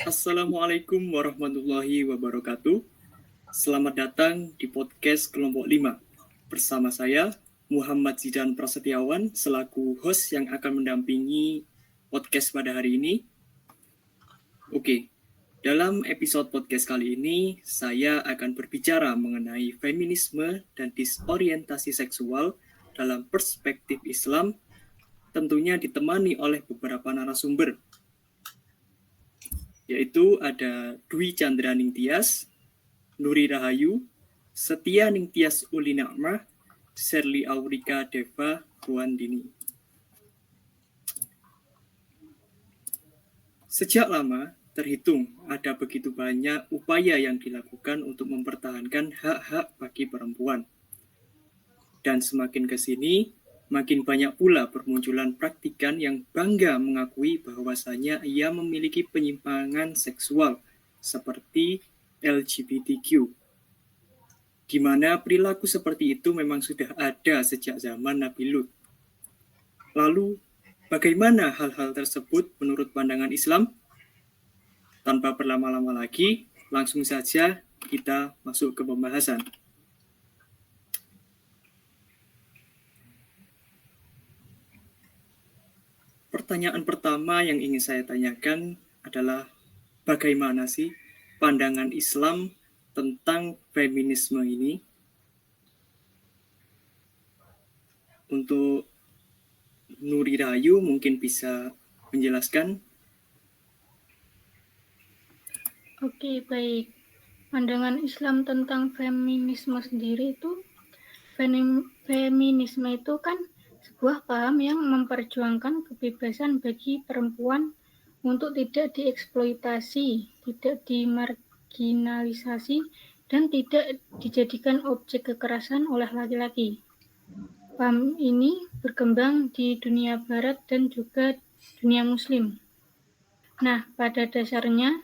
Assalamualaikum warahmatullahi wabarakatuh. Selamat datang di podcast Kelompok 5. Bersama saya, Muhammad Zidan Prasetyawan, selaku host yang akan mendampingi podcast pada hari ini. Oke, dalam episode podcast kali ini, saya akan berbicara mengenai feminisme dan disorientasi seksual dalam perspektif Islam, tentunya ditemani oleh beberapa narasumber, yaitu ada Dwi Chandra Ningtyas, Nuri Rahayu, Setia Ningtyas Uli Na'mah, Sherly Aurika Deva Buandini. Sejak lama, terhitung ada begitu banyak upaya yang dilakukan untuk mempertahankan hak-hak bagi perempuan. Dan semakin ke sini, makin banyak pula bermunculan praktikan yang bangga mengakui bahwasanya ia memiliki penyimpangan seksual seperti LGBTQ, di mana perilaku seperti itu memang sudah ada sejak zaman Nabi Lut. Lalu, bagaimana hal-hal tersebut menurut pandangan Islam? Tanpa berlama-lama lagi, langsung saja kita masuk ke pembahasan. Pertanyaan pertama yang ingin saya tanyakan adalah bagaimana sih pandangan Islam tentang feminisme ini? Untuk Nuri Rahayu mungkin bisa menjelaskan. Oke, baik. Pandangan Islam tentang feminisme sendiri itu, feminisme itu kan sebuah paham yang memperjuangkan kebebasan bagi perempuan untuk tidak dieksploitasi, tidak dimarginalisasi, dan tidak dijadikan objek kekerasan oleh laki-laki. Paham ini berkembang di dunia barat dan juga dunia muslim. Nah, pada dasarnya,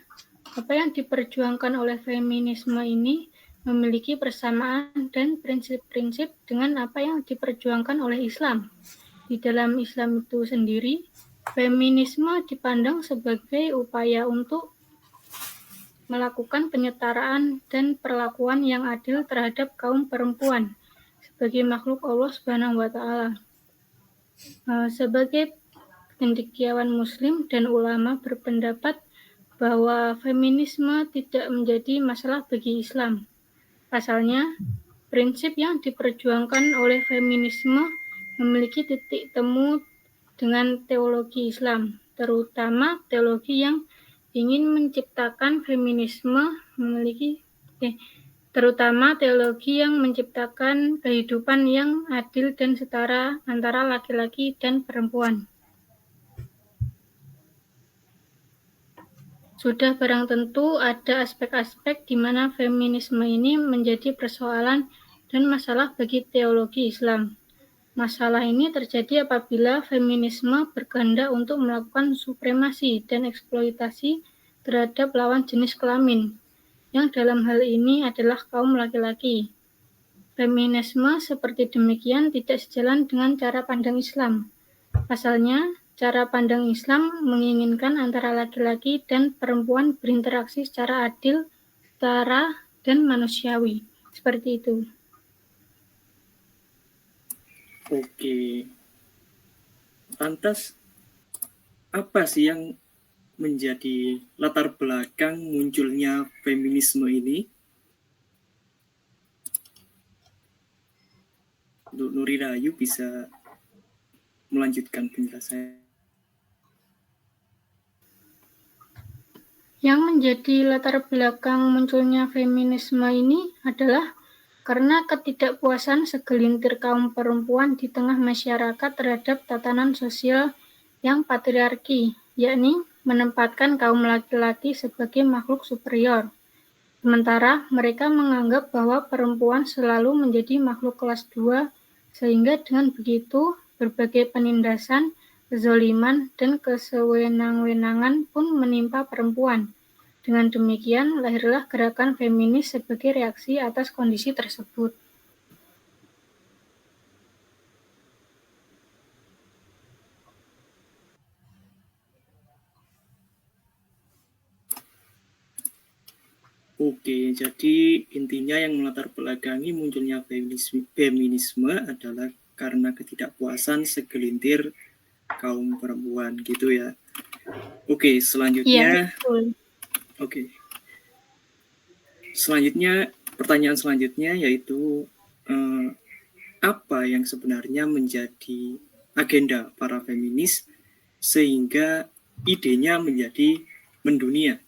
apa yang diperjuangkan oleh feminisme ini memiliki persamaan dan prinsip-prinsip dengan apa yang diperjuangkan oleh Islam. Di dalam Islam itu sendiri, feminisme dipandang sebagai upaya untuk melakukan penyetaraan dan perlakuan yang adil terhadap kaum perempuan sebagai makhluk Allah Subhanahu wa taala. Sebagai cendekiawan muslim dan ulama berpendapat bahwa feminisme tidak menjadi masalah bagi Islam. Pasalnya, prinsip yang diperjuangkan oleh feminisme memiliki titik temu dengan teologi Islam, terutama teologi yang ingin menciptakan terutama teologi yang menciptakan kehidupan yang adil dan setara antara laki-laki dan perempuan. Sudah barang tentu ada aspek-aspek di mana feminisme ini menjadi persoalan dan masalah bagi teologi Islam. Masalah ini terjadi apabila feminisme berkehendak untuk melakukan supremasi dan eksploitasi terhadap lawan jenis kelamin, yang dalam hal ini adalah kaum laki-laki. Feminisme seperti demikian tidak sejalan dengan cara pandang Islam. Pasalnya, cara pandang Islam menginginkan antara laki-laki dan perempuan berinteraksi secara adil, setara, dan manusiawi. Seperti itu. Oke. Lantas, apa sih yang menjadi latar belakang munculnya feminisme ini? Untuk Nuri Rahayu bisa melanjutkan penjelasannya. Yang menjadi latar belakang munculnya feminisme ini adalah karena ketidakpuasan segelintir kaum perempuan di tengah masyarakat terhadap tatanan sosial yang patriarki, yakni menempatkan kaum laki-laki sebagai makhluk superior. Sementara mereka menganggap bahwa perempuan selalu menjadi makhluk kelas 2, sehingga dengan begitu berbagai penindasan, kezaliman, dan kesewenang-wenangan pun menimpa perempuan. Dengan demikian, lahirlah gerakan feminis sebagai reaksi atas kondisi tersebut. Oke, jadi intinya yang melatar belakangi munculnya feminisme adalah karena ketidakpuasan segelintir kaum perempuan gitu ya. Oke, Iya, selanjutnya. betul. Oke. Selanjutnya, pertanyaan selanjutnya yaitu apa yang sebenarnya menjadi agenda para feminis sehingga idenya menjadi mendunia.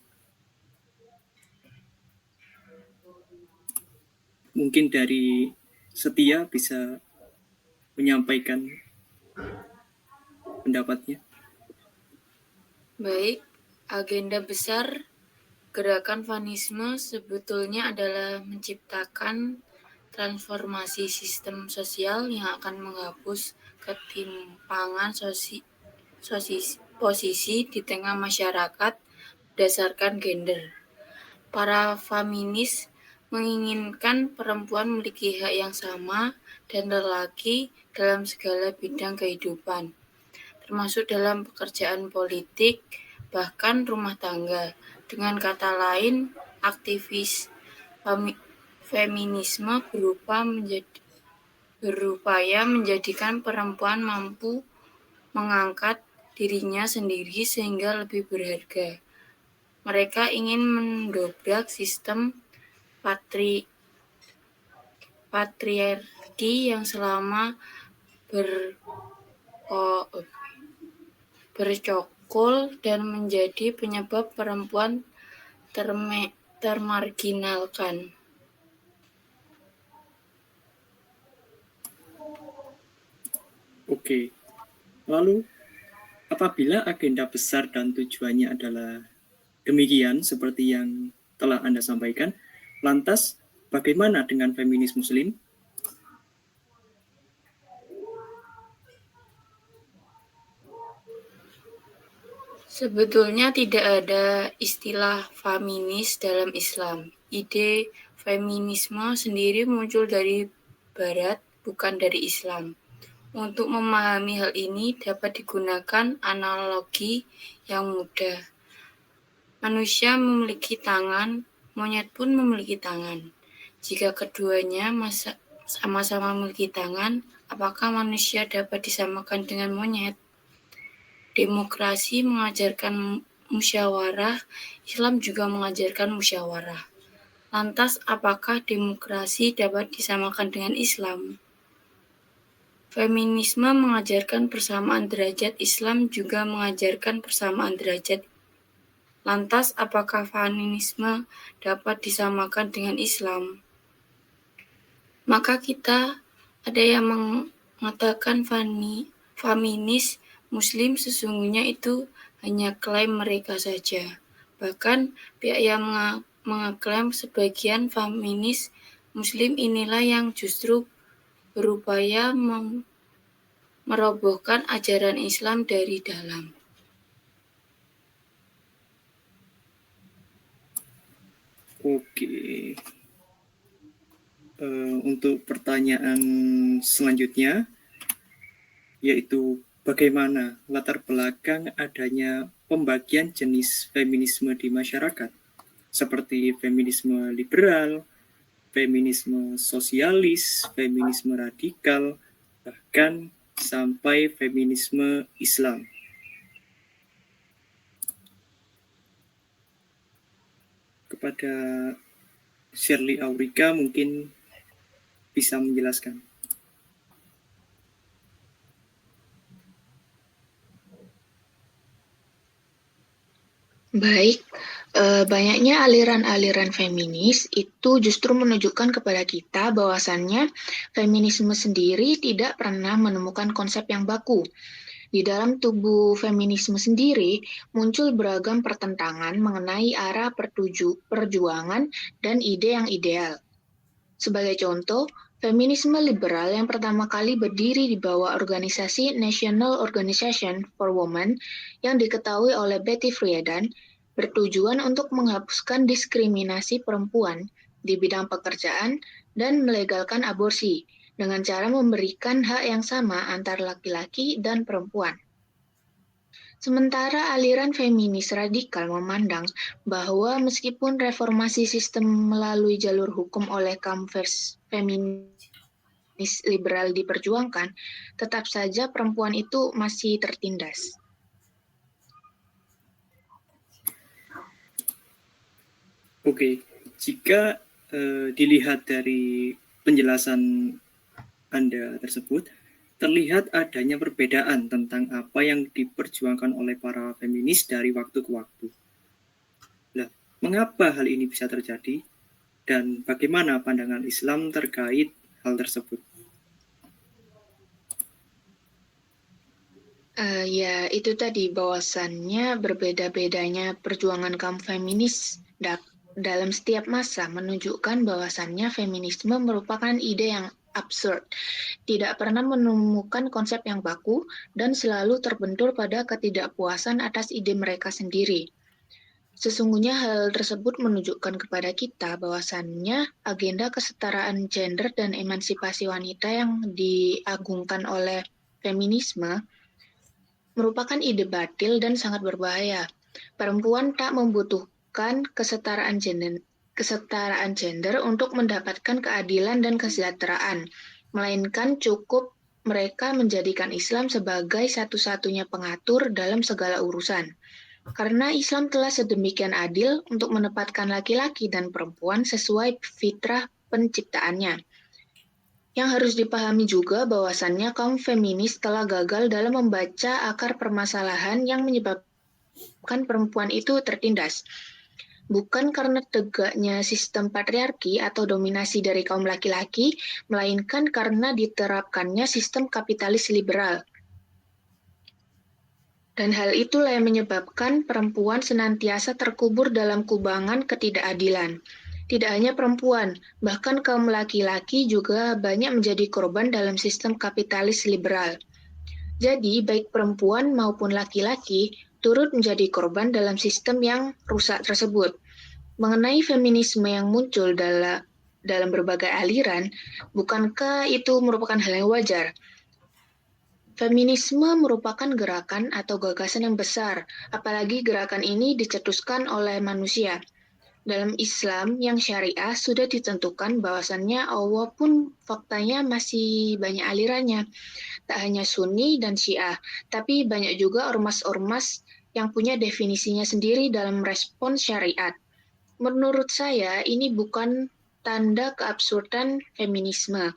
Mungkin dari Setia bisa menyampaikan pendapatnya. Baik, agenda besar gerakan feminisme sebetulnya adalah menciptakan transformasi sistem sosial yang akan menghapus ketimpangan posisi di tengah masyarakat berdasarkan gender. Para feminis menginginkan perempuan memiliki hak yang sama dan lelaki dalam segala bidang kehidupan, termasuk dalam pekerjaan politik, bahkan rumah tangga. Dengan kata lain, aktivis feminisme berupaya menjadikan perempuan mampu mengangkat dirinya sendiri sehingga lebih berharga. Mereka ingin mendobrak sistem patriarki yang selama bercokol dan menjadi penyebab perempuan termarginalkan. Oke, lalu apabila agenda besar dan tujuannya adalah demikian seperti yang telah Anda sampaikan, lantas bagaimana dengan feminis muslim? Sebetulnya tidak ada istilah feminis dalam Islam. Ide feminisme sendiri muncul dari Barat, bukan dari Islam. Untuk memahami hal ini dapat digunakan analogi yang mudah. Manusia memiliki tangan, monyet pun memiliki tangan. Jika keduanya sama-sama memiliki tangan, apakah manusia dapat disamakan dengan monyet? Demokrasi mengajarkan musyawarah, Islam juga mengajarkan musyawarah. Lantas, apakah demokrasi dapat disamakan dengan Islam? Feminisme mengajarkan persamaan derajat, Islam juga mengajarkan persamaan derajat. Lantas, apakah feminisme dapat disamakan dengan Islam? Maka ada yang mengatakan feminis Muslim sesungguhnya itu hanya klaim mereka saja. Bahkan pihak yang mengeklaim sebagian feminis Muslim inilah yang justru berupaya merobohkan ajaran Islam dari dalam. Oke. Untuk pertanyaan selanjutnya, yaitu bagaimana latar belakang adanya pembagian jenis feminisme di masyarakat, seperti feminisme liberal, feminisme sosialis, feminisme radikal, bahkan sampai feminisme Islam. Kepada Shirley Aurika mungkin bisa menjelaskan. Baik, banyaknya aliran-aliran feminis itu justru menunjukkan kepada kita bahwasannya feminisme sendiri tidak pernah menemukan konsep yang baku. Di dalam tubuh feminisme sendiri muncul beragam pertentangan mengenai arah perjuangan dan ide yang ideal. Sebagai contoh, feminisme liberal yang pertama kali berdiri di bawah organisasi National Organization for Women yang diketahui oleh Betty Friedan bertujuan untuk menghapuskan diskriminasi perempuan di bidang pekerjaan dan melegalkan aborsi dengan cara memberikan hak yang sama antar laki-laki dan perempuan. Sementara aliran feminis radikal memandang bahwa meskipun reformasi sistem melalui jalur hukum oleh kaum feminis liberal diperjuangkan, tetap saja perempuan itu masih tertindas. Oke, jika dilihat dari penjelasan Anda tersebut, terlihat adanya perbedaan tentang apa yang diperjuangkan oleh para feminis dari waktu ke waktu. Nah, mengapa hal ini bisa terjadi? Dan bagaimana pandangan Islam terkait hal tersebut? Ya, itu tadi bahwasannya berbeda-bedanya perjuangan kaum feminis dalam setiap masa menunjukkan bahwasannya feminisme merupakan ide yang absurd, tidak pernah menemukan konsep yang baku, dan selalu terbentur pada ketidakpuasan atas ide mereka sendiri. Sesungguhnya hal tersebut menunjukkan kepada kita bahwasannya agenda kesetaraan gender dan emansipasi wanita yang diagungkan oleh feminisme merupakan ide batil dan sangat berbahaya. Perempuan tak membutuhkan kesetaraan gender untuk mendapatkan keadilan dan kesejahteraan, melainkan cukup mereka menjadikan Islam sebagai satu-satunya pengatur dalam segala urusan. Karena Islam telah sedemikian adil untuk menempatkan laki-laki dan perempuan sesuai fitrah penciptaannya. Yang harus dipahami juga bahwasannya kaum feminis telah gagal dalam membaca akar permasalahan yang menyebabkan perempuan itu tertindas. Bukan karena tegaknya sistem patriarki atau dominasi dari kaum laki-laki, melainkan karena diterapkannya sistem kapitalis liberal. Dan hal itulah yang menyebabkan perempuan senantiasa terkubur dalam kubangan ketidakadilan. Tidak hanya perempuan, bahkan kaum laki-laki juga banyak menjadi korban dalam sistem kapitalis liberal. Jadi, baik perempuan maupun laki-laki turut menjadi korban dalam sistem yang rusak tersebut. Mengenai feminisme yang muncul dalam berbagai aliran, bukankah itu merupakan hal yang wajar? Feminisme merupakan gerakan atau gagasan yang besar, apalagi gerakan ini dicetuskan oleh manusia. Dalam Islam yang syariah sudah ditentukan bahwasannya Allah pun faktanya masih banyak alirannya. Tak hanya Sunni dan Syiah, tapi banyak juga ormas-ormas yang punya definisinya sendiri dalam respons syariat. Menurut saya, ini bukan tanda keabsurdan feminisme.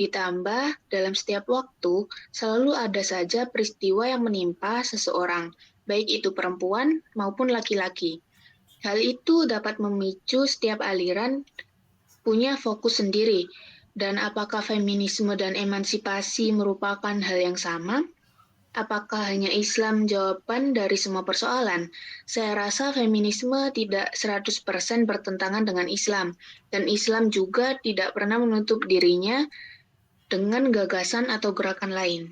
Ditambah, dalam setiap waktu, selalu ada saja peristiwa yang menimpa seseorang, baik itu perempuan maupun laki-laki. Hal itu dapat memicu setiap aliran punya fokus sendiri. Dan apakah feminisme dan emansipasi merupakan hal yang sama? Apakah hanya Islam jawaban dari semua persoalan? Saya rasa feminisme tidak 100% bertentangan dengan Islam, dan Islam juga tidak pernah menutup dirinya dengan gagasan atau gerakan lain.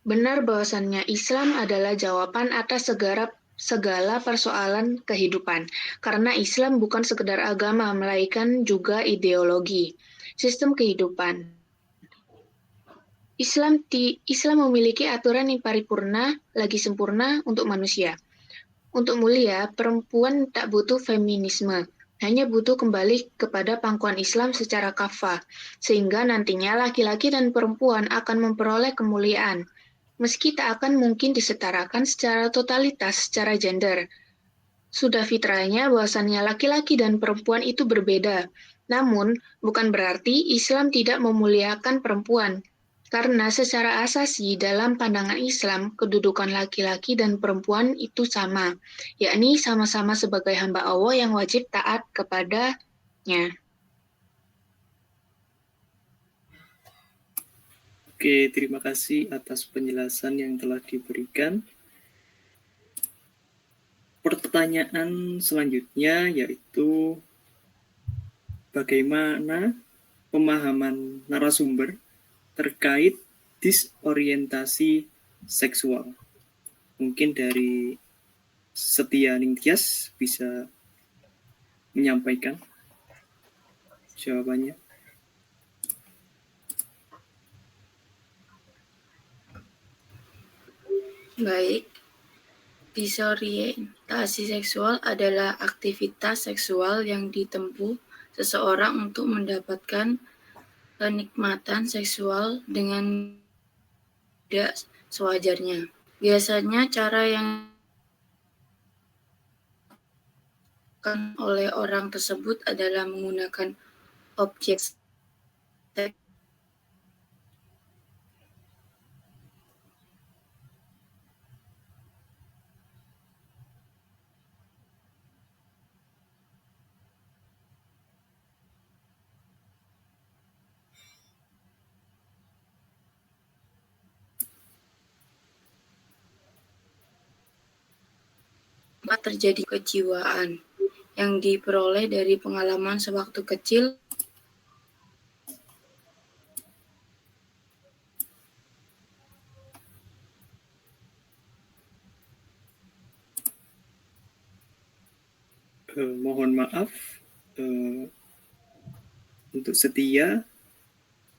Benar bahwasannya Islam adalah jawaban atas segala persoalan kehidupan, karena Islam bukan sekedar agama, melainkan juga ideologi, sistem kehidupan. Islam memiliki aturan yang paripurna, lagi sempurna untuk manusia. Untuk mulia, perempuan tak butuh feminisme, hanya butuh kembali kepada pangkuan Islam secara kafah, sehingga nantinya laki-laki dan perempuan akan memperoleh kemuliaan, meski tak akan mungkin disetarakan secara totalitas secara gender. Sudah fitrahnya bahwasannya laki-laki dan perempuan itu berbeda, namun bukan berarti Islam tidak memuliakan perempuan. Karena secara asasi dalam pandangan Islam, kedudukan laki-laki dan perempuan itu sama, yakni sama-sama sebagai hamba Allah yang wajib taat kepadanya. Oke, terima kasih atas penjelasan yang telah diberikan. Pertanyaan selanjutnya yaitu bagaimana pemahaman narasumber terkait disorientasi seksual. Mungkin dari Setia Ningtyas bisa menyampaikan jawabannya. Baik, disorientasi seksual adalah aktivitas seksual yang ditempuh seseorang untuk mendapatkan kenikmatan seksual dengan tidak sewajarnya. Biasanya cara yang dilakukan oleh orang tersebut adalah menggunakan objek seks tempat terjadi kejiwaan yang diperoleh dari pengalaman sewaktu kecil Mohon maaf untuk Setia,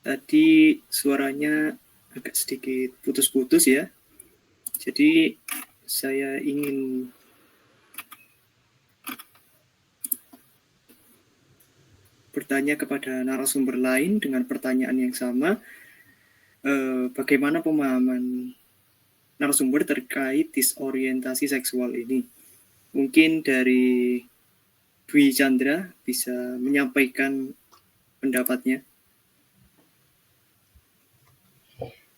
tadi suaranya agak sedikit putus-putus ya. Jadi saya ingin bertanya kepada narasumber lain dengan pertanyaan yang sama. Bagaimana pemahaman narasumber terkait disorientasi seksual ini? Mungkin dari Dwi Chandra bisa menyampaikan pendapatnya.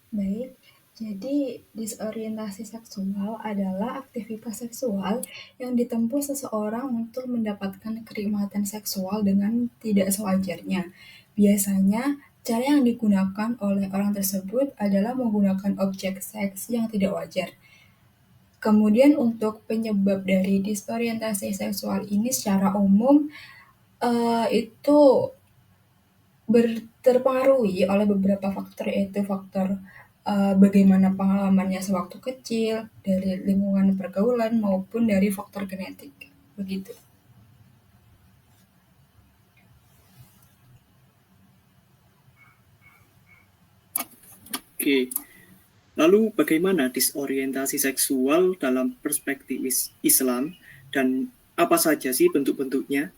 Baik, jadi disorientasi seksual adalah aktivitas seksual yang ditempuh seseorang untuk mendapatkan kenikmatan seksual dengan tidak sewajarnya. Biasanya, cara yang digunakan oleh orang tersebut adalah menggunakan objek seks yang tidak wajar. Kemudian untuk penyebab dari disorientasi seksual ini secara umum itu terpengaruhi oleh beberapa faktor, yaitu faktor bagaimana pengalamannya sewaktu kecil, dari lingkungan pergaulan, maupun dari faktor genetik. Begitu. Oke, lalu bagaimana disorientasi seksual dalam perspektif Islam dan apa saja sih bentuk-bentuknya?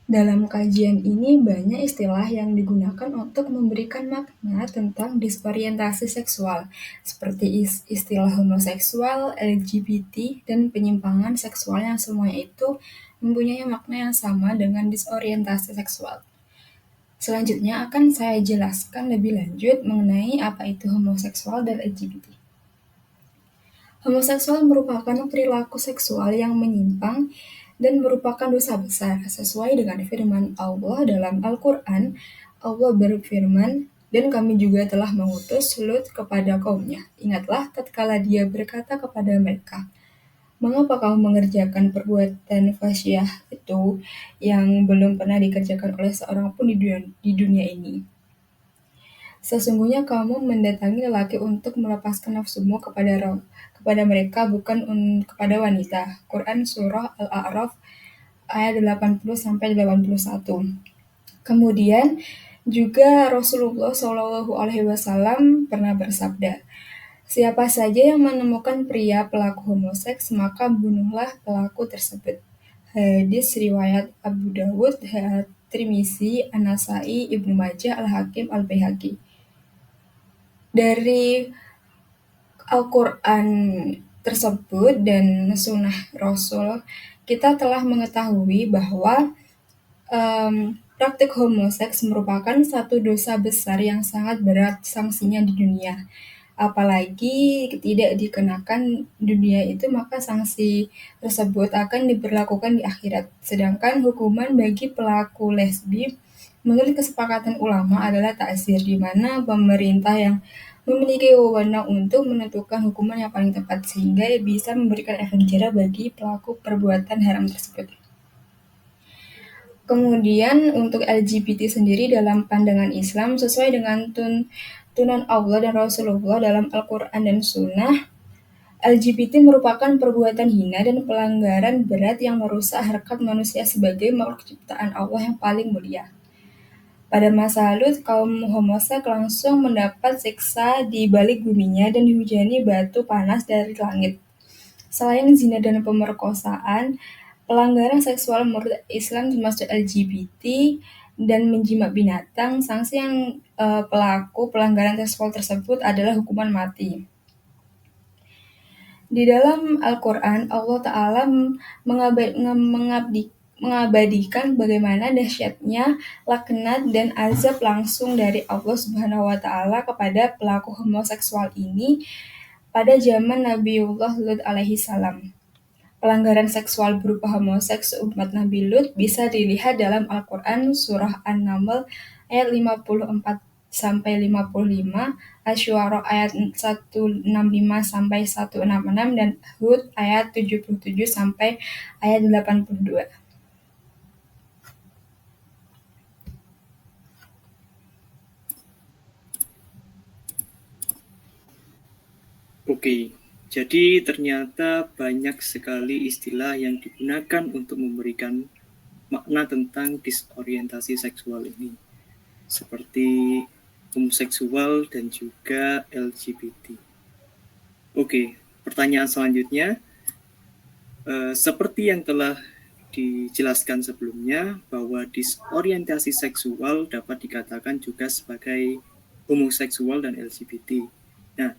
Dalam kajian ini banyak istilah yang digunakan untuk memberikan makna tentang disorientasi seksual, seperti istilah homoseksual, LGBT, dan penyimpangan seksual yang semuanya itu mempunyai makna yang sama dengan disorientasi seksual. Selanjutnya akan saya jelaskan lebih lanjut mengenai apa itu homoseksual dan LGBT. Homoseksual merupakan perilaku seksual yang menyimpang dan merupakan dosa besar. Sesuai dengan firman Allah dalam Al-Quran, Allah berfirman, dan kami juga telah mengutus Lut kepada kaumnya. Ingatlah tatkala dia berkata kepada mereka, mengapa kamu mengerjakan perbuatan fahsyah itu yang belum pernah dikerjakan oleh seorang pun di dunia ini? Sesungguhnya kamu mendatangi lelaki untuk melepaskan nafsumu kepada mereka, bukan kepada wanita. Quran Surah Al-A'raf ayat 80-81. Kemudian juga Rasulullah SAW pernah bersabda, siapa saja yang menemukan pria pelaku homoseks, maka bunuhlah pelaku tersebut. Hadis riwayat Abu Dawud, Tirmizi, An-Nasai, Ibnu Majah, Al-Hakim, Al-Baihaqi. Dari Al-Quran tersebut dan sunnah Rasul, kita telah mengetahui bahwa praktik homoseks merupakan satu dosa besar yang sangat berat sanksinya di dunia. Apalagi tidak dikenakan dunia itu, maka sanksi tersebut akan diberlakukan di akhirat. Sedangkan hukuman bagi pelaku lesbi menurut kesepakatan ulama adalah ta'zir, di mana pemerintah yang memiliki wewenang untuk menentukan hukuman yang paling tepat sehingga bisa memberikan efek jera bagi pelaku perbuatan haram tersebut. Kemudian untuk LGBT sendiri dalam pandangan Islam sesuai dengan tuntunan Allah dan Rasulullah dalam Al-Quran dan Sunnah, LGBT merupakan perbuatan hina dan pelanggaran berat yang merusak harkat manusia sebagai makhluk ciptaan Allah yang paling mulia. Pada masa Lut, kaum homoseks langsung mendapat siksa di balik buminya dan dihujani batu panas dari langit. Selain zina dan pemerkosaan, pelanggaran seksual menurut Islam termasuk LGBT dan menjimat binatang. Sanksi yang pelaku pelanggaran seksual tersebut adalah hukuman mati. Di dalam Al-Quran, Allah Ta'ala mengabadikan bagaimana dahsyatnya laknat dan azab langsung dari Allah Subhanahu wa Ta'ala kepada pelaku homoseksual ini pada zaman Nabiullah Lut alaihi salam. Pelanggaran seksual berupa homoseks umat Nabi Lut bisa dilihat dalam Al-Quran Surah An-Naml ayat 54-55, Asy-Syu'ara ayat 165-166, dan Hud ayat 77 sampai ayat 82. Oke, jadi ternyata banyak sekali istilah yang digunakan untuk memberikan makna tentang disorientasi seksual ini, seperti homoseksual dan juga LGBT. Oke, pertanyaan selanjutnya, seperti yang telah dijelaskan sebelumnya, bahwa disorientasi seksual dapat dikatakan juga sebagai homoseksual dan LGBT. Nah,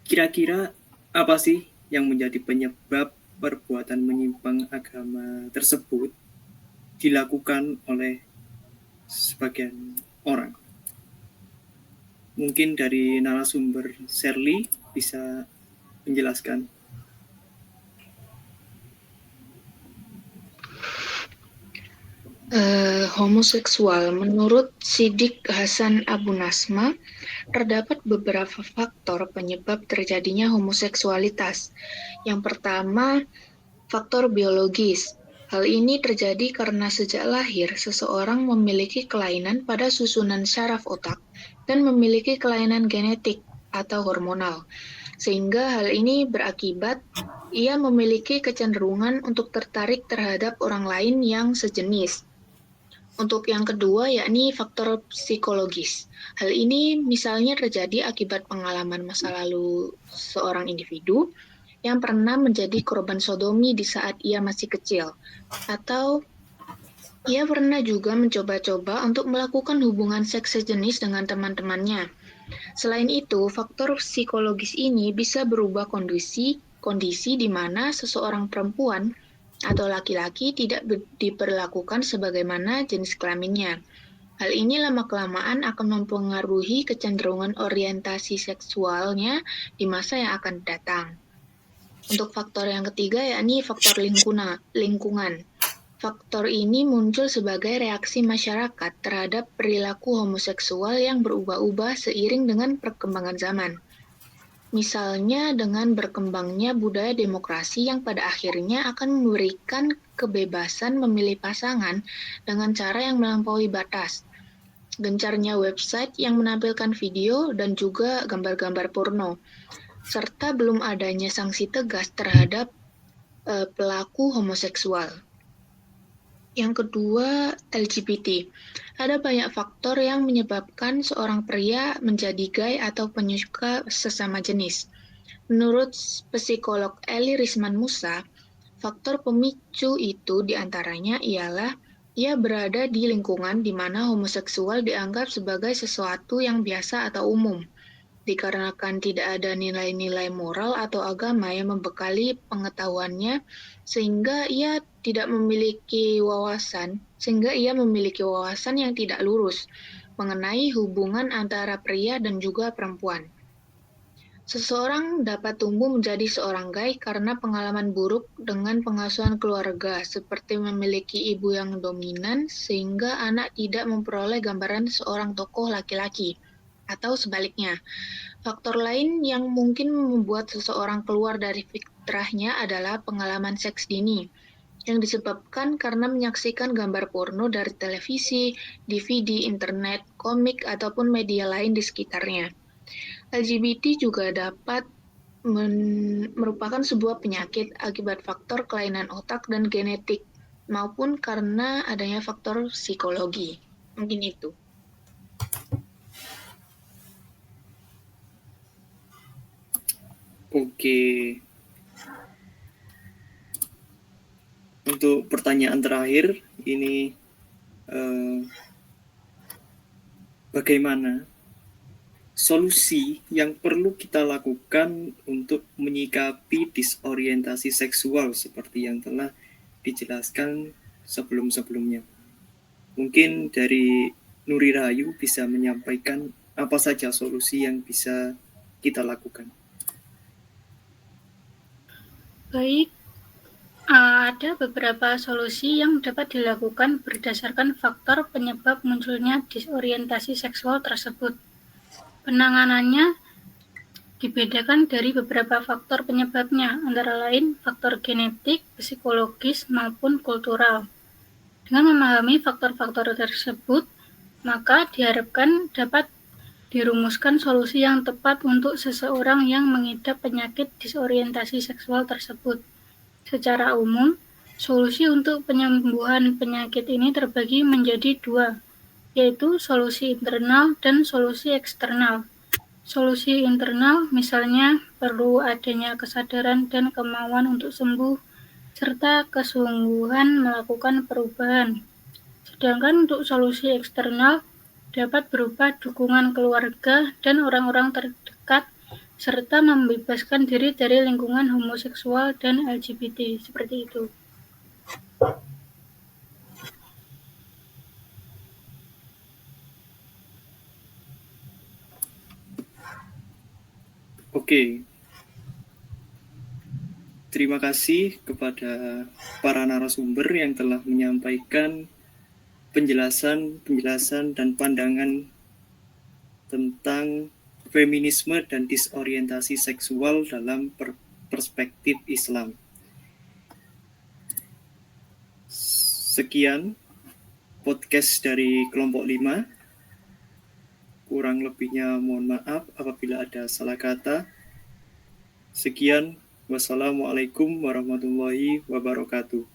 kira-kira apa sih yang menjadi penyebab perbuatan menyimpang agama tersebut dilakukan oleh sebagian orang? Mungkin dari narasumber Shirley bisa menjelaskan. Homoseksual, menurut Siddiq Hasan Abu Nasma, terdapat beberapa faktor penyebab terjadinya homoseksualitas. Yang pertama, faktor biologis. Hal ini terjadi karena sejak lahir seseorang memiliki kelainan pada susunan syaraf otak dan memiliki kelainan genetik atau hormonal, sehingga hal ini berakibat ia memiliki kecenderungan untuk tertarik terhadap orang lain yang sejenis. Untuk yang kedua, yakni faktor psikologis. Hal ini misalnya terjadi akibat pengalaman masa lalu seorang individu yang pernah menjadi korban sodomi di saat ia masih kecil, atau ia pernah juga mencoba-coba untuk melakukan hubungan seks sejenis dengan teman-temannya. Selain itu, faktor psikologis ini bisa berubah kondisi di mana seseorang perempuan atau laki-laki tidak diperlakukan sebagaimana jenis kelaminnya. Hal ini lama-kelamaan akan mempengaruhi kecenderungan orientasi seksualnya di masa yang akan datang. Untuk faktor yang ketiga, yakni faktor lingkungan. Faktor ini muncul sebagai reaksi masyarakat terhadap perilaku homoseksual yang berubah-ubah seiring dengan perkembangan zaman. Misalnya dengan berkembangnya budaya demokrasi yang pada akhirnya akan memberikan kebebasan memilih pasangan dengan cara yang melampaui batas. Gencarnya website yang menampilkan video dan juga gambar-gambar porno, serta belum adanya sanksi tegas terhadap pelaku homoseksual. Yang kedua, LGBT. Ada banyak faktor yang menyebabkan seorang pria menjadi gay atau penyuka sesama jenis. Menurut psikolog Eli Risman Musa, faktor pemicu itu diantaranya ialah ia berada di lingkungan di mana homoseksual dianggap sebagai sesuatu yang biasa atau umum. Dikarenakan tidak ada nilai-nilai moral atau agama yang membekali pengetahuannya, sehingga ia memiliki wawasan yang tidak lurus mengenai hubungan antara pria dan juga perempuan. Seseorang dapat tumbuh menjadi seorang gay karena pengalaman buruk dengan pengasuhan keluarga, seperti memiliki ibu yang dominan sehingga anak tidak memperoleh gambaran seorang tokoh laki-laki, atau sebaliknya. Faktor lain yang mungkin membuat seseorang keluar dari fitrahnya adalah pengalaman seks dini, yang disebabkan karena menyaksikan gambar porno dari televisi, DVD, internet, komik, ataupun media lain di sekitarnya. LGBT juga dapat merupakan sebuah penyakit akibat faktor kelainan otak dan genetik, maupun karena adanya faktor psikologi. Mungkin itu. Oke, untuk pertanyaan terakhir ini, bagaimana solusi yang perlu kita lakukan untuk menyikapi disorientasi seksual seperti yang telah dijelaskan sebelum-sebelumnya? Mungkin dari Nuri Rahayu bisa menyampaikan apa saja solusi yang bisa kita lakukan. Baik, ada beberapa solusi yang dapat dilakukan berdasarkan faktor penyebab munculnya disorientasi seksual tersebut. Penanganannya dibedakan dari beberapa faktor penyebabnya, antara lain faktor genetik, psikologis, maupun kultural. Dengan memahami faktor-faktor tersebut, maka diharapkan dapat dirumuskan solusi yang tepat untuk seseorang yang mengidap penyakit disorientasi seksual tersebut. Secara umum, solusi untuk penyembuhan penyakit ini terbagi menjadi dua, yaitu solusi internal dan solusi eksternal. Solusi internal misalnya perlu adanya kesadaran dan kemauan untuk sembuh, serta kesungguhan melakukan perubahan. Sedangkan untuk solusi eksternal dapat berupa dukungan keluarga dan orang-orang terdekat, serta membebaskan diri dari lingkungan homoseksual dan LGBT, seperti itu. Oke, terima kasih kepada para narasumber yang telah menyampaikan penjelasan dan pandangan tentang feminisme dan disorientasi seksual dalam perspektif Islam. Sekian podcast dari kelompok 5. Kurang lebihnya mohon maaf apabila ada salah kata. Sekian, wassalamualaikum warahmatullahi wabarakatuh.